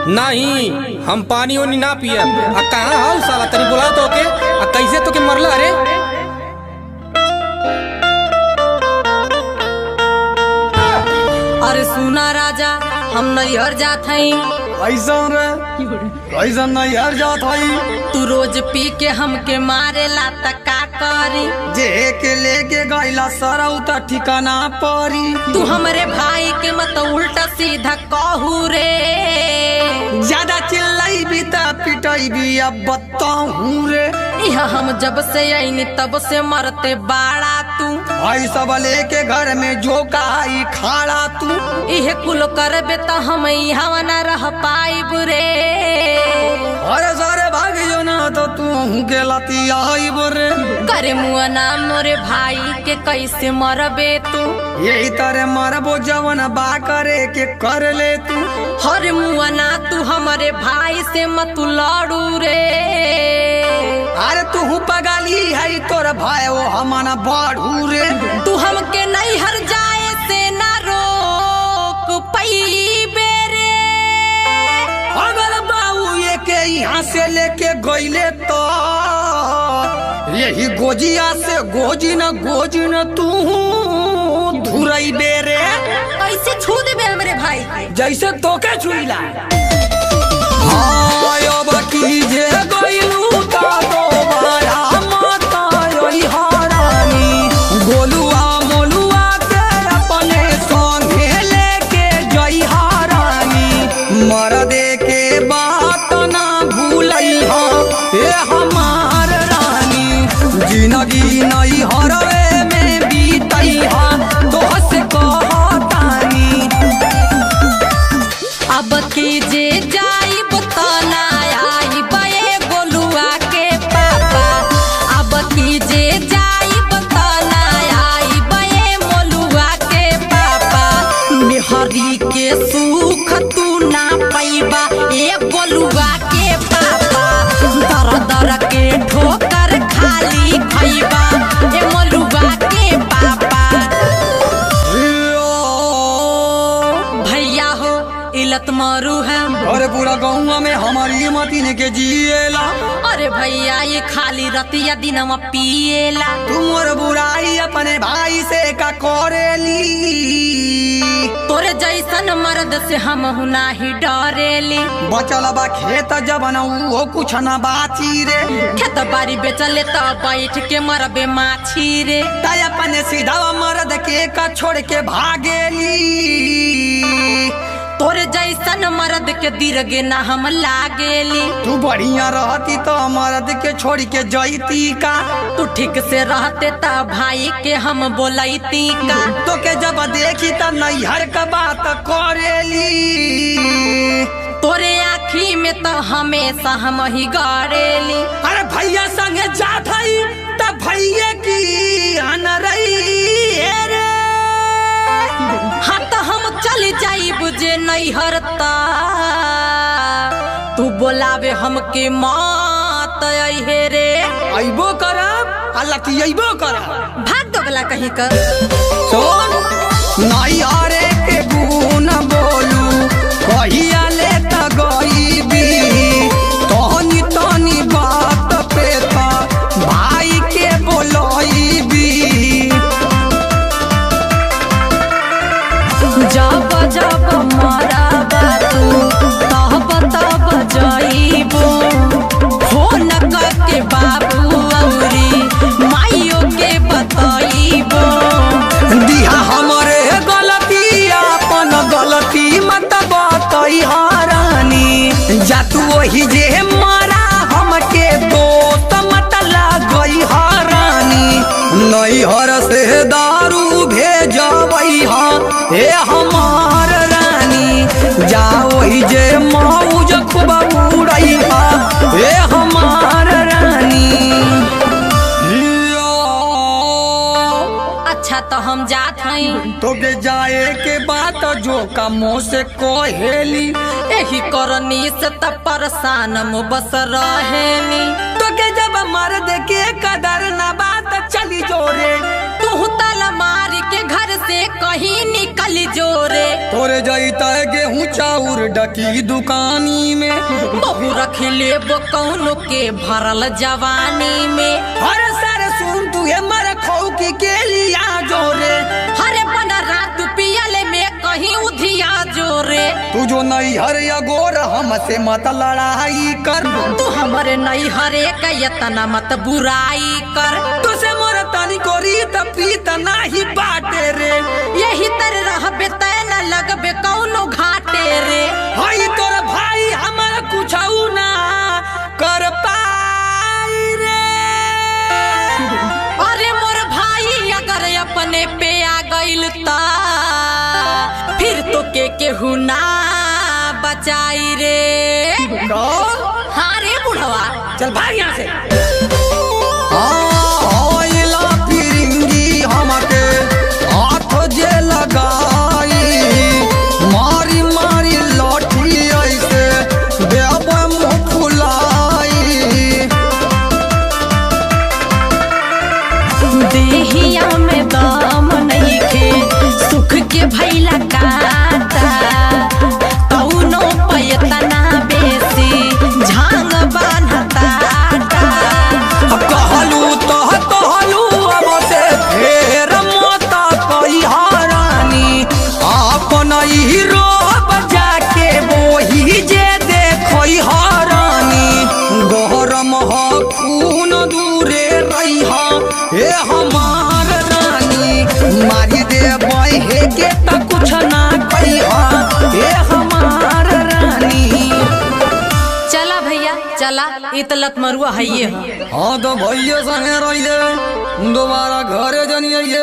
नहीं हम पानी ओनी ना पिए। कहाँ हाउ साला तनी बुला तो के कैसे तो के मरला रे। अरे सुना राजा हम नैहर जात हई। ऐसा रे ऐसा नैहर जात हई। तू रोज पी के हमके मारेला त का करी। जे के लेके गईला सरऊ त ठिकाना परी। तू हमरे भाई के मत उल्टा सीधा कहू रे। ज्यादा चिल्लाई भी त पिटाई भी अब बताऊं रे। यह हम जब से आईनी तब से मरते बाड़ा तू। भाई सब लेके घर में जो आई खाड़ा तू। इहे कुल करबे त हम यहाँ न रह पाइब रे। अरे सारे भागियो ना तो तू के लती आई बोरे। करे मुआ नाम मोरे भाई के कैसे मरबे तू। यही तरह मरबो जवन बा करे के कर ले तू। हर मुआ ना तू हमारे भाई से मत लड़ू रे। अरे तू पगली है तोर भाई वो हमारा बाढ़ू रे। तू हमके नहीं हर जाए से ना रोक पैबे रे। अगर बाबू ये के यहाँ से लेके गईले तो यही गोजिया से गोजी न तू धुरई बेरे। कैसे छू देबे हमरे भाई जैसे तोके छुईला। हाँ अब कीजे गईलू ता दोबारा माता योई हरानी। गोलुआ मोलुआ के अपने संगे लेके जई हरानी। मर्दे के बात ना भूलई हा ए हमार रानी। जिंदगी नहीं हरवे में बीतई हा दोस्त कहतानी। अब कीजे जाइब त ना आइब ए गोलुआ के पापा। अब कीजे जाइब त ना आइब ए मोलुआ के पापा। मेहरी के सुख तू ना पैबा ए गोलुआ के पापा। दर दर के ठोकर खाली खैबा ए मोलुआ के पापा। भैया हो इलत मारू है। अरे पूरा गाँव में हमारी मतीन के जिएला। अरे भैया ये खाली रतिया दिनवा पिएला। तुमर बुराई अपने भाई से का करेली। तोरे जैसन मर्द से हम नाही डरेली। बचल बा खेत जबन वो कुछ न बाची रे। खेत बाड़ी बेचले त बैठ के मरबे माछी रे। तय अपने सीधा मर्द के का छोड़ के भागेली। तोरे जैसन मर्द के दिरगे ना हम लागेली। तू बढ़िया रहती तो मर्द के छोड़ के जईती का। तू ठीक से रहते त भाई के हम बोलैती का। तो के जब देखी त नैहर का बात करेली। तोरे आँखी में तो हमेशा हम ही गड़ेली। अरे भैया संगे जात हई त भैया की अनरई रे। हाँ तो हम चल जाई बुझे नहीं हरता। तू बोलावे हमके मात अहे रे। अइबो करब अल्लाह अइबो करब। भाग दोगला कहीं कर। सुन नहीं अरे के गुण बोलू कहिया ले त गईबी। तनी तनी बात पे था भाई के बोलईबी। जब जब मारा बातू तब तब जाइबो। फोन करके बाबू औरी माइयों के बताइबो। दिया हमरे गलती अपन गलती मत बताई हरानी। जा तू वही जे मारा हमके दोस्त मत लगई हरानी। नैहर से दारू भेजबई हा हे हमार रानी। जा वही जे मौज खूब उड़ई हा हे हमार रानी। अच्छा तो हम जात हई। तो के जाए के बात जो कामों से कहेली। यही करनी से त परेशान बस रहेली। तो के जब मर्द के कदर न बात चली जोरे तू तल मार के घर से कहीं निकल जोरे। तोरे जाइता गेहूं चाउर डकी दुकानी में, बहु रख ले कौनो के भरल जवानी में। हर सर सुन तू मर खौकी के लिया जोरे। हरे बन रात पियले में कहीं उधिया जोरे। तू जो नैहर या गोर हमसे मत लड़ाई कर। तू हमारे नैहरे का यतना मत बुराई कर। तुसे मोर तनी कोरी पीत नाही बाटे रे। यही तर रहबे तै न लगबे कौनो घाटे रे। हाई तोर भाई हमारा कुछ ना कर पाई रे। अरे मोर भाई अगर अपने पे आ गइल ता फिर तो के केहू ना बचाई रे। हाँ रे बुढ़वा चल भाग यहाँ से। मारी मारी लौटी ऐसे देहिया में दम नहीं खे सुख के भैला काटा। कौनो पैतना बेसी झांग बान्हता। कहलू तो कहलू अब से फेर माता कही रानी। अपन हीरो जाके वही जे देखई रानी। गरम हो खून दूरे रही हे हमार रानी। मारी दे बहे के त कुछ ना कही हे हमार रानी। चला भैया चला इतलत मरुआ है ये। हाँ तो भैया संगे रहिए दोबारा घरे जनिए।